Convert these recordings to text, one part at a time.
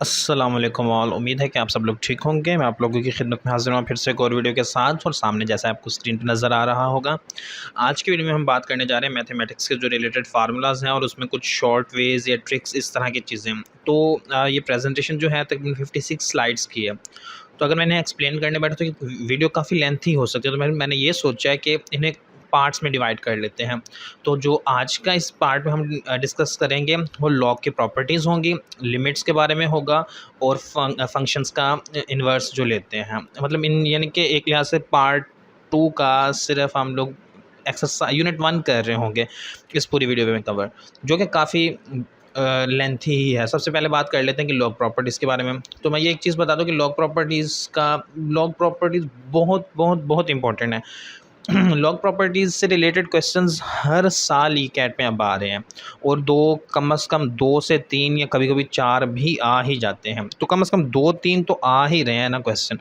अस्सलाम वालेकुम ऑल। उम्मीद है कि आप सब लोग ठीक होंगे। मैं आप लोगों की खिदमत में हाज़िर हूँ फिर से एक और वीडियो के साथ। और सामने जैसा आपको स्क्रीन पे नज़र आ रहा होगा, आज की वीडियो में हम बात करने जा रहे हैं मैथमेटिक्स के जो रिलेटेड फार्मूलाज हैं और उसमें कुछ शॉर्ट वेज या ट्रिक्स इस तरह की चीज़ें। तो ये प्रेजेंटेशन जो है तकरीबन 56 स्लाइड्स की है। तो अगर मैंने एक्सप्लेन करने बैठा तो ये वीडियो काफ़ी लेंथी हो सकती है, तो मैंने ये सोचा है कि इन्हें पार्ट्स में डिवाइड कर लेते हैं। तो जो आज का इस पार्ट में हम डिस्कस करेंगे वो लॉग की प्रॉपर्टीज़ होंगी, लिमिट्स के बारे में होगा और फंक्शंस का इन्वर्स जो लेते हैं। मतलब इन यानी कि एक लिहाज से पार्ट 2 का सिर्फ हम लोग एक्सरसाइज यूनिट 1 कर रहे होंगे इस पूरी वीडियो में कवर, जो कि काफ़ी लेंथी ही है। सबसे पहले बात कर लेते हैं कि लॉग प्रॉपर्टीज़ के बारे में। तो मैं ये एक चीज़ बता दूं कि लॉग प्रॉपर्टीज़ बहुत बहुत बहुत इंपॉर्टेंट है। लॉग प्रॉपर्टीज़ से रिलेटेड क्वेश्चंस हर साल ई कैट में अब आ रहे हैं और कम से कम 2 से 3 या कभी कभी 4 भी आ ही जाते हैं। तो कम से कम 2-3 तो आ ही रहे हैं ना क्वेश्चन,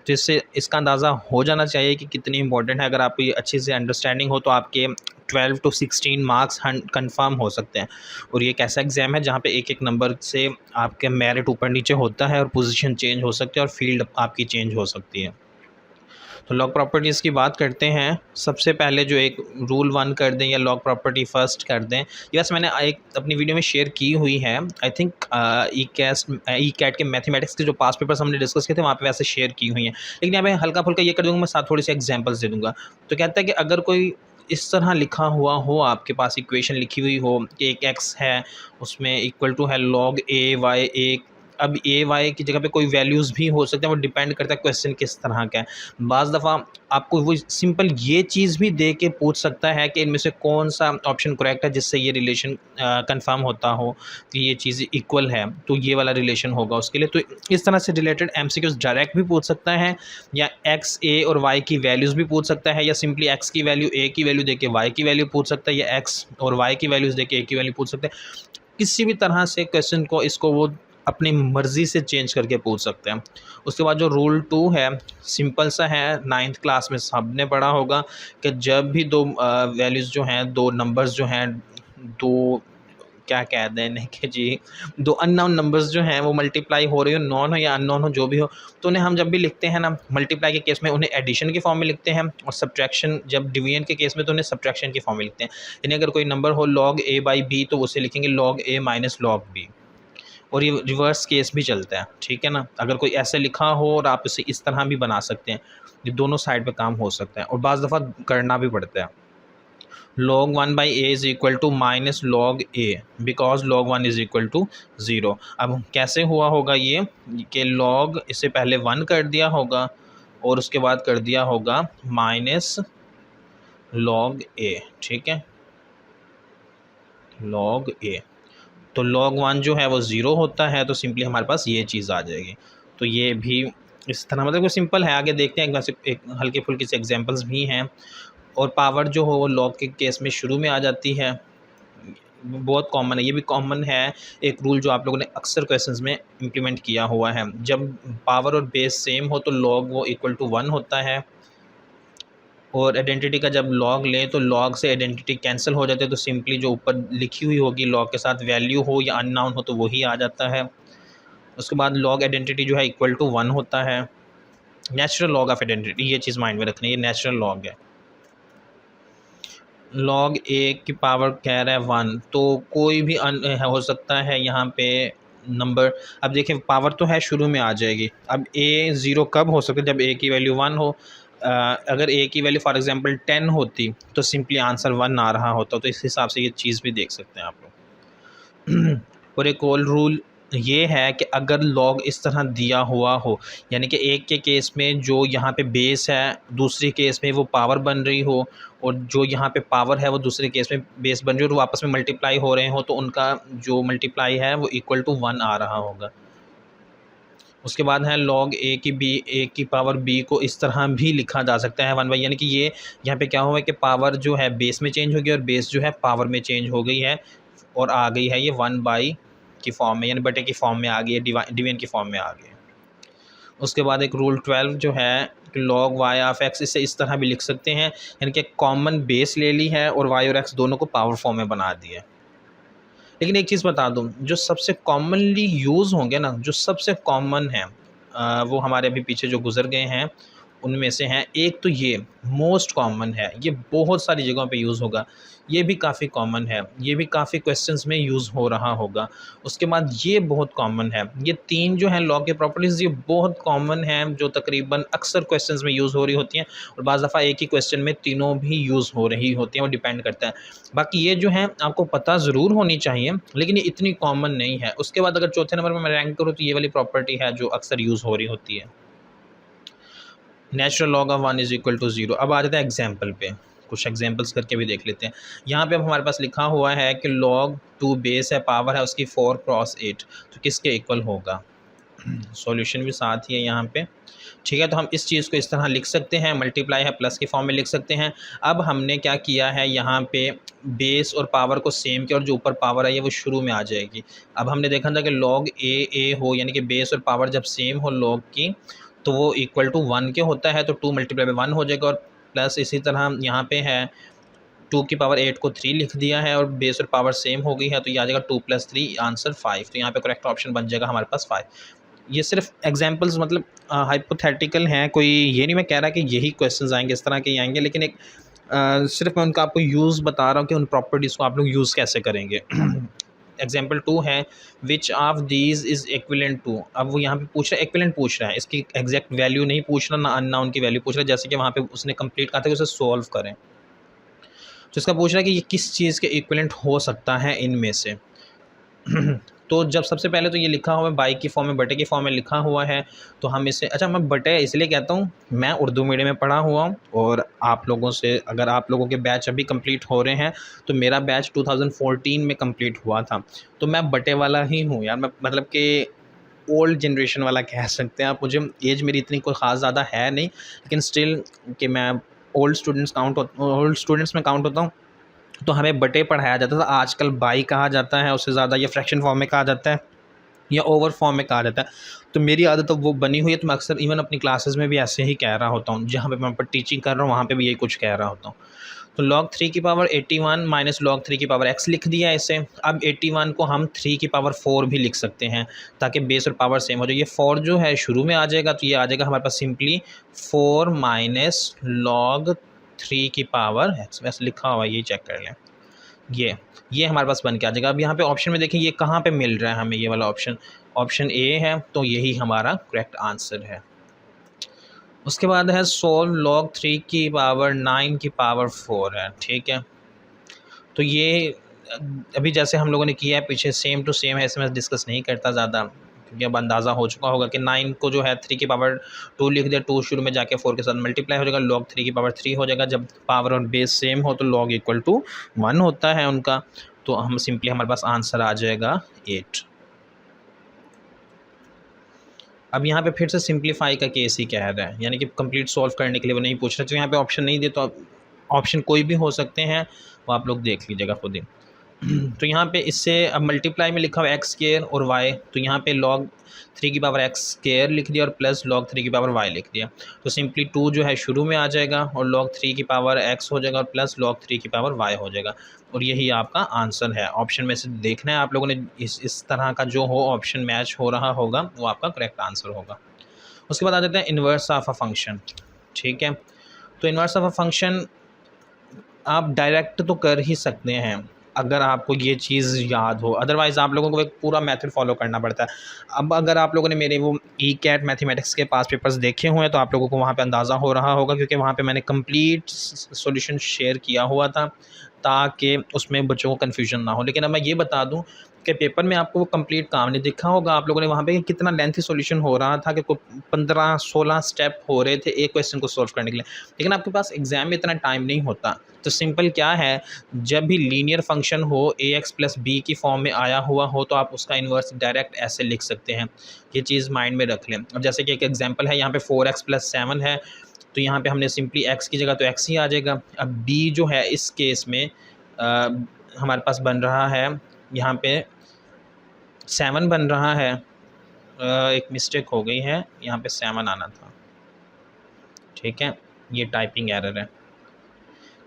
जिससे इसका अंदाज़ा हो जाना चाहिए कि कितनी इंपॉर्टेंट है। अगर आपको ये अच्छे से अंडरस्टैंडिंग हो तो आपके 12 to 16 मार्क्स कंफर्म हो सकते हैं। और ये एक ऐसा एग्ज़ाम है जहाँ पे एक एक नंबर से आपके मेरिट ऊपर नीचे होता है और पोजीशन चेंज हो सकती है और फील्ड आपकी चेंज हो सकती है। तो लॉग प्रॉपर्टीज़ की बात करते हैं। सबसे पहले जो एक रूल 1 कर दें या लॉग प्रॉपर्टी फर्स्ट कर दें, ये वैसे मैंने एक अपनी वीडियो में शेयर की हुई है। आई थिंक ई कैट के मैथमेटिक्स के जो पास पेपर्स हमने डिस्कस किए थे वहाँ पे वैसे शेयर की हुई हैं, लेकिन यहाँ पे हल्का फुल्का ये कर दूँगा, मैं साथ थोड़ी सी एग्जांपल्स दे दूँगा। तो कहता है कि अगर कोई इस तरह लिखा हुआ हो, आपके पास इक्वेशन लिखी हुई हो कि एक एक्स है, उसमें इक्वल टू है लॉग ए वाई ए। अब ए वाई की जगह पे कोई वैल्यूज़ भी हो सकते हैं, वो डिपेंड करता है क्वेश्चन किस तरह का है। बाज़ दफ़ा आपको वो सिंपल ये चीज़ भी दे के पूछ सकता है कि इनमें से कौन सा ऑप्शन करेक्ट है, जिससे ये रिलेशन कंफर्म होता हो कि ये चीज़ इक्वल है, तो ये वाला रिलेशन होगा उसके लिए। तो इस तरह से रिलेटेड एमसीक्यूज़ डायरेक्ट भी पूछ सकता है, या एक्स ए और वाई की वैल्यूज़ भी पूछ सकता है, या सिंपली एक्स की वैल्यू ए की वैल्यू दे के वाई की वैल्यू पूछ सकता है, या एक्स और वाई की वैल्यूज़ दे के ए की वैल्यू पूछ सकते हैं। किसी भी तरह से क्वेश्चन को इसको वो अपनी मर्ज़ी से चेंज करके पूछ सकते हैं। उसके बाद जो रूल 2 है, सिंपल सा है, 9th क्लास में सबने पढ़ा होगा कि जब भी दो वैल्यूज़ जो हैं, दो नंबर्स जो हैं, दो क्या कहते हैं कि जी, दो अननोन नंबर्स जो हैं वो मल्टीप्लाई हो रही हो, नॉन हो या अननोन हो जो भी हो, तो उन्हें हम जब भी लिखते हैं ना मल्टीप्लाई के केस में उन्हें एडिशन के फॉर्म में लिखते हैं, और सब्ट्रैक्शन जब डिवीजन के केस में तो उन्हें सब्ट्रैक्शन के फॉर्म में लिखते हैं। यानी अगर कोई नंबर हो log a बाई बी तो उसे लिखेंगे log a minus log b। और ये रिवर्स केस भी चलता है, ठीक है ना। अगर कोई ऐसे लिखा हो और आप इसे इस तरह भी बना सकते हैं, ये दोनों साइड पे काम हो सकता है और बाज़ दफ़ा करना भी पड़ता है। log 1 by A is equal to minus log a because log 1 is equal to 0। अब कैसे हुआ होगा ये कि log इससे पहले 1 कर दिया होगा और उसके बाद कर दिया होगा माइनस log a, ठीक है, log a। तो log 1 जो है वो 0 होता है, तो सिंपली हमारे पास ये चीज़ आ जाएगी। तो ये भी इस तरह मतलब वो सिंपल है। आगे देखते हैं, वैसे एक हल्की फुल्की से एग्जांपल्स भी हैं। और पावर जो हो वो log के केस में शुरू में आ जाती है, बहुत कॉमन है, ये भी कॉमन है एक रूल जो आप लोगों ने अक्सर क्वेश्चंस में इम्प्लीमेंट किया हुआ है। जब पावर और बेस सेम हो तो log वो इक्वल टू 1 होता है, और आइडेंटिटी का जब लॉग लें तो लॉग से आइडेंटिटी कैंसिल हो जाती है, तो सिंपली जो ऊपर लिखी हुई होगी लॉग के साथ वैल्यू हो या अननाउन हो तो वही आ जाता है। उसके बाद लॉग आइडेंटिटी जो है इक्वल टू 1 होता है। नेचुरल लॉग ऑफ आइडेंटिटी, ये चीज़ माइंड में रखनी है, ये नेचुरल लॉग है। लॉग ए की पावर कह रहा है 1, तो कोई भी हो सकता है यहाँ पे नंबर। अब देखिए पावर तो है शुरू में आ जाएगी। अब ए 0 कब हो सकता है, जब ए की वैल्यू 1 हो। अगर ए की वैल्यू फॉर एग्जांपल 10 होती तो सिंपली आंसर 1 आ रहा होता, तो इस हिसाब से ये चीज़ भी देख सकते हैं आप लोग। और एक और रूल ये है कि अगर लॉग इस तरह दिया हुआ हो, यानी कि एक के केस में जो यहाँ पे बेस है, दूसरी केस में वो पावर बन रही हो, और जो यहाँ पे पावर है वो दूसरे केस में बेस बन रही हो, और वो आपस में मल्टीप्लाई हो रहे हो, तो उनका जो मल्टीप्लाई है वो इक्वल टू 1 आ रहा होगा। उसके बाद है log ए की पावर b को इस तरह भी लिखा जा सकता है 1 बाई, यानी कि ये यहाँ पे क्या हुआ है कि पावर जो है बेस में चेंज हो गई और बेस जो है पावर में चेंज हो गई है, और आ गई है ये 1 बाई की फॉर्म में, यानी बटे की फॉर्म में आ गई है, डिवीजन की फॉर्म में आ गई है। उसके बाद एक रूल 12 जो है log y ऑफ x, इसे इस तरह भी लिख सकते हैं, यानी कि कॉमन बेस ले ली है और y और x दोनों को पावर फॉर्म में बना दिया। लेकिन एक चीज़ बता दूँ, जो सबसे कॉमनली यूज़ होंगे ना, जो सबसे कॉमन है वो हमारे अभी पीछे जो गुज़र गए हैं उनमें से हैं। एक तो ये मोस्ट कॉमन है, ये बहुत सारी जगहों पे यूज़ होगा, ये भी काफ़ी कॉमन है, ये भी काफ़ी क्वेश्चंस में यूज़ हो रहा होगा। उसके बाद ये बहुत कॉमन है, ये 3 जो हैं लॉ के प्रॉपर्टीज़, ये बहुत कॉमन हैं, जो तकरीबन अक्सर क्वेश्चंस में यूज़ हो रही होती हैं, और बाज़ दफ़ा एक ही क्वेश्चन में तीनों भी यूज़ हो रही होती हैं, वो डिपेंड करता है। बाकी ये जो हैं आपको पता ज़रूर होनी चाहिए, लेकिन ये इतनी कॉमन नहीं है। उसके बाद अगर चौथे नंबर पे मैं रैंक करूँ तो ये वाली प्रॉपर्टी है जो अक्सर यूज़ हो रही होती है, natural log of 1 is equal to 0। अब आ जाता है एग्जाम्पल पे, कुछ एग्जाम्पल्स करके भी देख लेते हैं। यहाँ पे अब हमारे पास लिखा हुआ है कि लॉग 2 बेस है, पावर है उसकी 4 क्रॉस 8, तो किसके इक्वल होगा। सॉल्यूशन भी साथ ही है यहाँ पे, ठीक है। तो हम इस चीज़ को इस तरह लिख सकते हैं, मल्टीप्लाई है प्लस के फॉर्म में लिख सकते हैं। अब हमने क्या किया है, यहाँ पे बेस और पावर को सेम किया, और जो ऊपर पावर है ये वो शुरू में आ जाएगी। अब हमने देखा था कि लॉग ए हो, यानी कि बेस और पावर जब सेम हो लॉग की, तो वो इक्वल टू 1 के होता है, तो 2 मल्टीप्लाई बाई 1 हो जाएगा। और प्लस इसी तरह यहाँ पे है 2 की पावर 8 को 3 लिख दिया है, और बेस और पावर सेम हो गई है, तो ये आ जाएगा 2 + 3 आंसर 5। तो यहाँ पे करेक्ट ऑप्शन बन जाएगा हमारे पास 5। ये सिर्फ एग्जांपल्स, मतलब हाइपोथेटिकल हैं, कोई ये नहीं मैं कह रहा कि यही क्वेश्चंस आएंगे, इस तरह के ही आएंगे, लेकिन एक सिर्फ मैं उनका आपको यूज़ बता रहा हूँ कि उन प्रॉपर्टीज़ को आप लोग यूज़ कैसे करेंगे। एग्जाम्पल 2 है, which of these is equivalent to. अब वो यहाँ पे पूछ रहा है, इक्विलेंट पूछ रहा है, इसकी एग्जैक्ट वैल्यू नहीं पूछ रहा, ना अननोन की वैल्यू पूछ रहा है, जैसे कि वहाँ पे उसने कंप्लीट कहा था कि उसे सॉल्व करें। तो इसका पूछ रहा है कि ये किस चीज़ के इक्विलेंट हो सकता है इनमें से। तो जब सबसे पहले तो ये लिखा हुआ है बाई की फॉर्म में, बटे की फॉर्म में लिखा हुआ है, तो हम इसे, अच्छा मैं बटे इसलिए कहता हूँ, मैं उर्दू मीडियम में पढ़ा हुआ हूँ, और आप लोगों से, अगर आप लोगों के बैच अभी कंप्लीट हो रहे हैं, तो मेरा बैच 2014 में कंप्लीट हुआ था, तो मैं बटे वाला ही हूँ यार। मैं मतलब कि ओल्ड जनरेशन वाला कह सकते हैं आप मुझे। एज मेरी इतनी कोई ख़ास ज़्यादा है नहीं, लेकिन स्टिल कि मैं ओल्ड स्टूडेंट्स में काउंट होता हूँ। तो हमें बटे पढ़ाया जाता था, आजकल बाई कहा जाता है, उससे ज़्यादा ये फ्रैक्शन फॉर्म में कहा जाता है, या ओवर फॉर्म में कहा जाता है। तो मेरी आदत तो वो बनी हुई है, तो मैं अक्सर इवन अपनी क्लासेस में भी ऐसे ही कह रहा होता हूँ, जहाँ पे मैं पर टीचिंग कर रहा हूँ वहाँ पे भी यही कुछ कह रहा होता हूँ। तो log 3 की पावर 81 माइनस log 3 की पावर x लिख दिया है इसे। अब 81 को हम 3 की पावर 4 भी लिख सकते हैं, ताकि बेस और पावर सेम हो जाए। ये 4 जो है शुरू में आ जाएगा, तो ये आ जाएगा हमारे पास सिंपली 4 माइनस log 3 की पावर x। वैसे लिखा हुआ है, यही चेक कर लें। ये हमारे पास बन के आ जाएगा। अब यहाँ पे ऑप्शन में देखें ये कहाँ पे मिल रहा है हमें, ये वाला ऑप्शन, ऑप्शन ए है, तो यही हमारा करेक्ट आंसर है। उसके बाद है सोल्व log 3 की पावर 9 की पावर 4 है, ठीक है। तो ये अभी जैसे हम लोगों ने किया है पीछे, सेम टू सेम है, इसमें मैं डिस्कस नहीं करता ज़्यादा, क्योंकि अब अंदाज़ा हो चुका होगा कि 9 को जो है 3 की पावर 2 लिख दिया, 2 शुरू में जाके 4 के साथ मल्टीप्लाई हो जाएगा, log 3 की पावर 3 हो जाएगा। जब पावर और बेस सेम हो तो log इक्वल टू 1 होता है उनका, तो हम सिंपली, हमारे पास आंसर आ जाएगा 8। अब यहाँ पे फिर से सिंप्लीफाई का केस ही कह रहा है, यानी कि कंप्लीट सॉल्व करने के लिए वो नहीं पूछ रहा। तो यहाँ पे ऑप्शन नहीं दे, तो ऑप्शन कोई भी हो सकते हैं, वो आप लोग देख लीजिएगा खुद ही। तो यहाँ पे इससे अब मल्टीप्लाई में लिखा हुआ एक्स स्केयर और वाई, तो यहाँ पे log 3 की पावर एक्स स्केयर लिख दिया और प्लस log 3 की पावर वाई लिख दिया। तो सिंपली 2 जो है शुरू में आ जाएगा, और log 3 की पावर एक्स हो जाएगा, और प्लस log 3 की पावर वाई हो जाएगा, और यही आपका आंसर है। ऑप्शन में से देखना है आप लोगों ने, इस तरह का जो हो ऑप्शन मैच हो रहा होगा, वो आपका करेक्ट आंसर होगा। उसके बाद आ जाते हैं इन्वर्स ऑफ अ फंक्शन, ठीक है। तो इन्वर्स ऑफ अ फंक्शन आप डायरेक्ट तो कर ही सकते हैं अगर आपको ये चीज़ याद हो, अदरवाइज़ आप लोगों को एक पूरा मेथड फॉलो करना पड़ता है। अब अगर आप लोगों ने मेरे वो ई कैट मैथमेटिक्स के पास पेपर्स देखे हुए हैं, तो आप लोगों को वहाँ पे अंदाज़ा हो रहा होगा, क्योंकि वहाँ पे मैंने कंप्लीट सॉल्यूशन शेयर किया हुआ था, ताकि उसमें बच्चों को कन्फ्यूजन ना हो। लेकिन अब मैं ये बता दूँ कि पेपर में आपको वो कंप्लीट काम नहीं दिखा होगा आप लोगों ने वहाँ पे, कितना लेंथी सॉल्यूशन हो रहा था, कि 15-16 स्टेप हो रहे थे एक क्वेश्चन को सॉल्व करने के लिए। लेकिन आपके पास एग्ज़ाम में इतना टाइम नहीं होता, तो सिंपल क्या है, जब भी लीनियर फंक्शन हो ax प्लस बी की फॉर्म में आया हुआ हो, तो आप उसका इन्वर्स डायरेक्ट ऐसे लिख सकते हैं। ये चीज़ माइंड में रख लें। अब जैसे कि एक एग्जांपल है, यहाँ पे 4x प्लस 7 है, तो यहाँ पे हमने सिंपली x की जगह तो x ही आ जाएगा। अब b जो है इस केस में हमारे पास बन रहा है, यहाँ पे 7 बन रहा है, एक मिस्टेक हो गई है, यहाँ पे 7 आना था, ठीक है, ये टाइपिंग एरर है,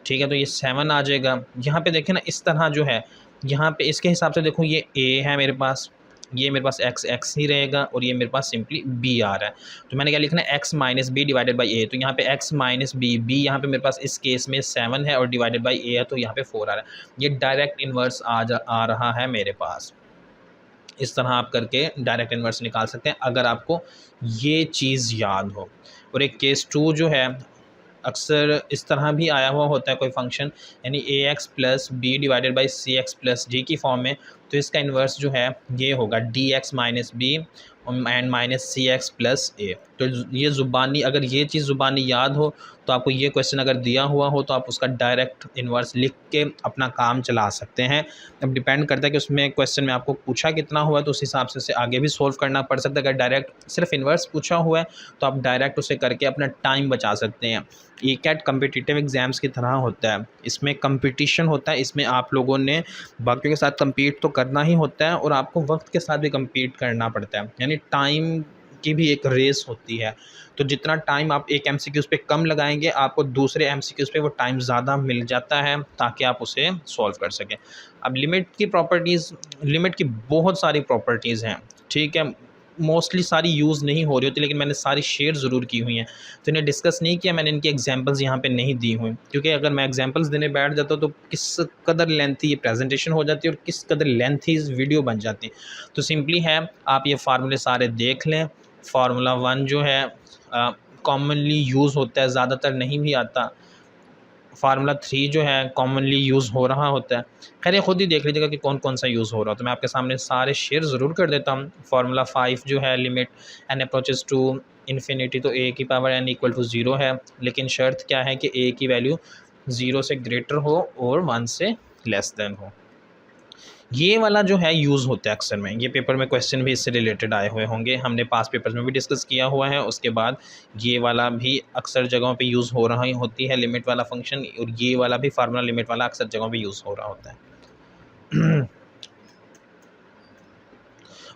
ठीक है। तो ये 7 आ जाएगा। यहाँ पे देखें ना, इस तरह जो है यहाँ पे इसके हिसाब से देखो ये ए है मेरे पास, ये मेरे पास एक्स एक्स ही रहेगा और ये मेरे पास सिंपली बी आ रहा है। तो मैंने क्या लिखना है, X minus B divided by A. तो यहाँ पे एक्स माइनस बी, बी यहाँ पे मेरे पास इस केस में 7 है और डिवाइडेड बाई ए है तो यहाँ पे 4 आ रहा है। ये डायरेक्ट इन्वर्स आ रहा है मेरे पास। इस तरह आप करके डायरेक्ट इन्वर्स निकाल सकते हैं अगर आपको ये चीज़ याद हो। और एक केस 2 जो है अक्सर इस तरह भी आया हुआ होता है कोई फंक्शन, यानी A X plus B divided by C X plus D की फॉर्म में। तो इसका इन्वर्स जो है ये होगा D X minus B and minus C X plus A. तो ये ज़ुबानी, अगर ये चीज़ ज़ुबानी याद हो तो आपको ये क्वेश्चन अगर दिया हुआ हो तो आप उसका डायरेक्ट इन्वर्स लिख के अपना काम चला सकते हैं। अब डिपेंड करता है कि उसमें क्वेश्चन में आपको पूछा कितना हुआ है तो उस हिसाब से उसे आगे भी सोल्व करना पड़ सकता है। अगर डायरेक्ट सिर्फ इन्वर्स पूछा हुआ है तो आप डायरेक्ट उसे करके अपना टाइम बचा सकते हैं। ये कैट कम्पिटिटिव एग्ज़ाम्स की तरह होता है, इसमें कंपटीशन होता है, इसमें आप लोगों ने बाकियों के साथ compete तो करना ही होता है और आपको वक्त के साथ भी compete करना पड़ता है, यानी टाइम की भी एक रेस होती है। तो जितना टाइम आप एक MCQs पे कम लगाएंगे आपको दूसरे MCQs पे वो टाइम ज़्यादा मिल जाता है ताकि आप उसे सॉल्व कर सकें। अब लिमिट की प्रॉपर्टीज़, लिमिट की बहुत सारी प्रॉपर्टीज़ हैं, ठीक है, मोस्टली सारी यूज़ नहीं हो रही होती लेकिन मैंने सारी शेयर ज़रूर की हुई हैं। तो इन्हें डिस्कस नहीं किया मैंने, इनकी एग्जांपल्स यहाँ पे नहीं दी हुई क्योंकि अगर मैं एग्जांपल्स देने बैठ जाता तो किस कदर लेंथी ये प्रेजेंटेशन हो जाती है और किस कदर लेंथी इस वीडियो बन जाती। तो सिंपली है आप ये फार्मूले सारे देख लें। फार्मूला 1 जो है कॉमनली यूज़ होता है, ज़्यादातर नहीं भी आता। फार्मूला 3 जो है कॉमनली यूज़ हो रहा होता है। खैर ये खुद ही देख लीजिएगा कि कौन कौन सा यूज़ हो रहा है, तो मैं आपके सामने सारे शेयर ज़रूर कर देता हूँ। फार्मूला 5 जो है limit N approaches to infinity, तो ए की पावर एन इक्वल टू 0 है, लेकिन शर्त क्या है कि ए की वैल्यू 0 से ग्रेटर हो और 1 से लेस देन हो। ये वाला जो है यूज़ होता है अक्सर में, ये पेपर में क्वेश्चन भी इससे रिलेटेड आए हुए होंगे, हमने पास पेपर्स में भी डिस्कस किया हुआ है। उसके बाद ये वाला भी अक्सर जगहों पे यूज़ हो रहा होती है लिमिट वाला फंक्शन, और ये वाला भी फार्मूला लिमिट वाला अक्सर जगहों पे यूज़ हो रहा होता है।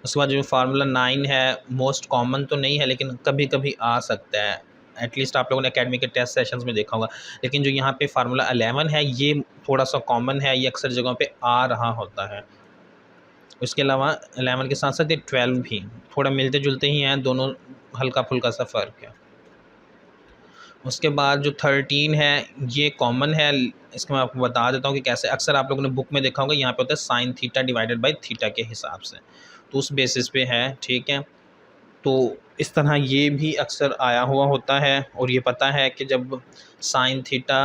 उसके बाद जो फार्मूला 9 है मोस्ट कॉमन तो नहीं है लेकिन कभी कभी आ सकता है, एटलीस्ट आप लोगों ने एकेडमी के टेस्ट सेशंस में देखा होगा। लेकिन जो यहाँ पे फार्मूला 11 है ये थोड़ा सा कॉमन है, ये अक्सर जगहों पे आ रहा होता है। उसके अलावा 11 के साथ साथ ये 12 भी थोड़ा मिलते जुलते ही हैं, दोनों हल्का फुल्का सा फ़र्क है। उसके बाद जो 13 है ये कॉमन है, इसको मैं आपको बता देता हूँ कि कैसे। अक्सर आप लोगों ने बुक में देखा होगा यहाँ पे होता है sine theta divided by theta के हिसाब से, तो उस बेसिस पे है, ठीक है। तो इस तरह ये भी अक्सर आया हुआ होता है और ये पता है कि जब साइन थीटा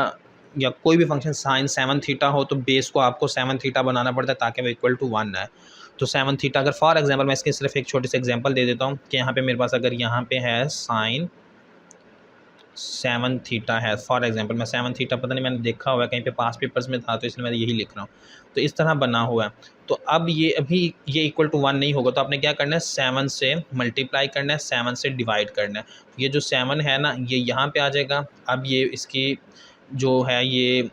या कोई भी फंक्शन साइन 7 थीटा हो तो बेस को आपको 7 थीटा बनाना पड़ता है ताकि वो इक्वल टू 1 है। तो 7 थीटा अगर फॉर एग्जांपल मैं इसके सिर्फ एक छोटे से एग्जांपल दे देता हूँ कि यहाँ पे मेरे पास अगर यहाँ पे है साइन 7 थीटा है फॉर एग्जांपल, मैं 7 थीटा पता नहीं मैंने देखा हुआ है कहीं पे पास पेपर्स में था तो इसलिए मैं यही लिख रहा हूँ। तो इस तरह बना हुआ है। तो अब ये अभी ये इक्वल टू 1 नहीं होगा तो आपने क्या करना है, 7 से मल्टीप्लाई करना है, 7 से डिवाइड करना है। ये जो 7 है ना ये यहाँ पे आ जाएगा। अब ये इसकी जो है ये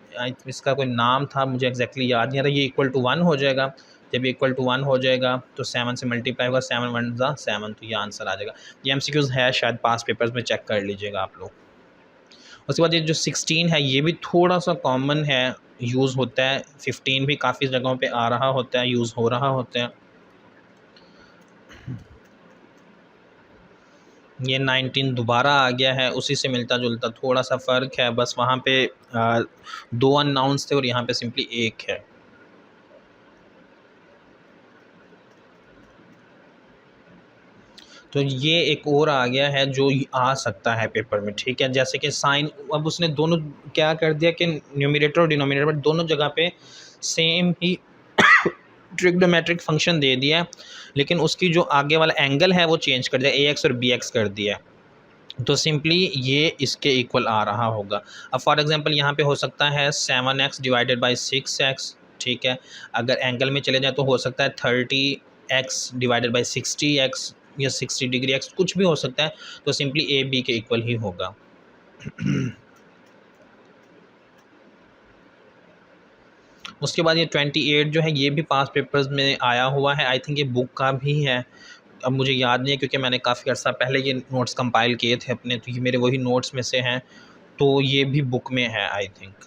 इसका कोई नाम था मुझे एग्जैक्टली याद नहीं आ रहा, ये इक्वल टू 1 हो जाएगा। जब इक्वल टू 1 हो जाएगा तो 7 से मल्टीप्लाई होगा, 7 1 ज़ा 7, तो ये आंसर आ जाएगा। ये MCQs है शायद पास पेपर्स में, चेक कर लीजिएगा आप लोग। उसके बाद ये जो 16 है ये भी थोड़ा सा कॉमन है, यूज़ होता है। 15 भी काफ़ी जगहों पे आ रहा होता है, यूज़ हो रहा होता है। ये 19 दोबारा आ गया है, उसी से मिलता जुलता थोड़ा सा फ़र्क है, बस वहाँ पे 2 अननाउंस थे और यहाँ पे सिंपली एक है। तो ये एक और आ गया है जो आ सकता है पेपर में, ठीक है। जैसे कि साइन, अब उसने दोनों क्या कर दिया कि न्यूमरेटर और डिनोमिनेटर दोनों जगह पे सेम ही ट्रिग्नोमेट्रिक फंक्शन दे दिया है, लेकिन उसकी जो आगे वाला एंगल है वो चेंज कर दिया, AX और BX कर दिया है। तो सिंपली ये इसके इक्वल आ रहा होगा। अब फॉर एग्जांपल यहाँ पे हो सकता है 7x डिवाइडेड बाई 6x, ठीक है। अगर एंगल में चले जाए तो हो सकता है 30x डिवाइडेड बाई 60x या 60 डिग्री x, कुछ भी हो सकता है। तो सिंपली AB के इक्वल ही होगा। उसके बाद ये 28 जो है ये भी पास पेपर्स में आया हुआ है, आई थिंक ये बुक का भी है, अब मुझे याद नहीं है क्योंकि मैंने काफ़ी अर्सा पहले ये नोट्स कंपाइल किए थे अपने, तो ये मेरे वही नोट्स में से हैं, तो ये भी बुक में है आई थिंक।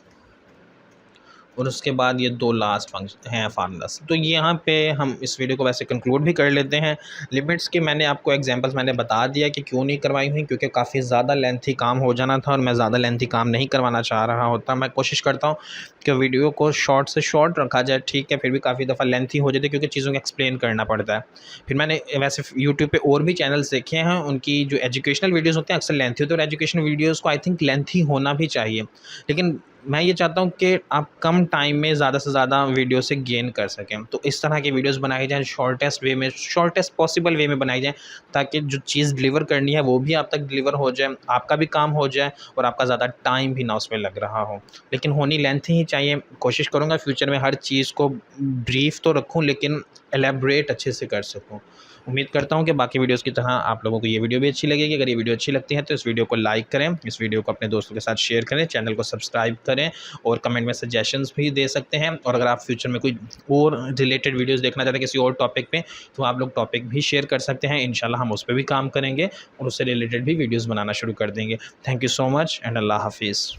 और उसके बाद ये 2 लास्ट फंक्शन हैं फार्मूलास। तो यहाँ पे हम इस वीडियो को वैसे कंक्लूड भी कर लेते हैं। लिमिट्स की मैंने आपको एग्जांपल्स मैंने बता दिया कि क्यों नहीं करवाई हुई, क्योंकि काफ़ी ज़्यादा लेंथी काम हो जाना था और मैं ज़्यादा लेंथी काम नहीं करवाना चाह रहा होता। मैं कोशिश करता हूँ कि वीडियो को शॉर्ट से शॉर्ट रखा जाए, ठीक है, फिर भी काफ़ी दफ़ा लेंथी हो जाती है क्योंकि चीज़ों को एक्सप्लेन करना पड़ता है। फिर मैंने वैसे यूट्यूब पे और भी चैनल्स देखे हैं, उनकी जो एजुकेशनल वीडियोज़ होते हैं अक्सर लेंथी होते हैं, और एजुकेशनल वीडियोज़ को आई थिंक लेंथी होना भी चाहिए। लेकिन मैं ये चाहता हूँ कि आप कम टाइम में ज़्यादा से ज़्यादा वीडियो से गेन कर सकें। तो इस तरह की वीडियोस बनाई जाएँ, शॉर्टेस्ट वे में, शॉर्टेस्ट पॉसिबल वे में बनाई जाएँ, ताकि जो चीज़ डिलीवर करनी है वो भी आप तक डिलीवर हो जाए, आपका भी काम हो जाए और आपका ज़्यादा टाइम भी ना उसमें लग रहा हो। लेकिन होनी लेंथी ही चाहिए। कोशिश करूँगा फ्यूचर में हर चीज़ को ब्रीफ तो रखूँ, लेकिन एलैबोरेट अच्छे से कर सकूँ। उम्मीद करता हूँ कि बाकी वीडियोज़ की तरह आप लोगों को ये वीडियो भी अच्छी लगेगी। अगर ये वीडियो अच्छी लगती है तो इस वीडियो को लाइक करें, इस वीडियो को अपने दोस्तों के साथ शेयर करें, चैनल को सब्सक्राइब करें और कमेंट में सजेशंस भी दे सकते हैं। और अगर आप फ्यूचर में कोई और रिलेटेड वीडियोज़ देखना चाहते हैं किसी और टॉपिक पे, तो आप लोग टॉपिक भी शेयर कर सकते हैं। इंशाल्लाह हम उस पर भी काम करेंगे और उससे रिलेटेड भी वीडियोज़ बनाना शुरू कर देंगे। Thank you so much and अल्लाह हाफिज़।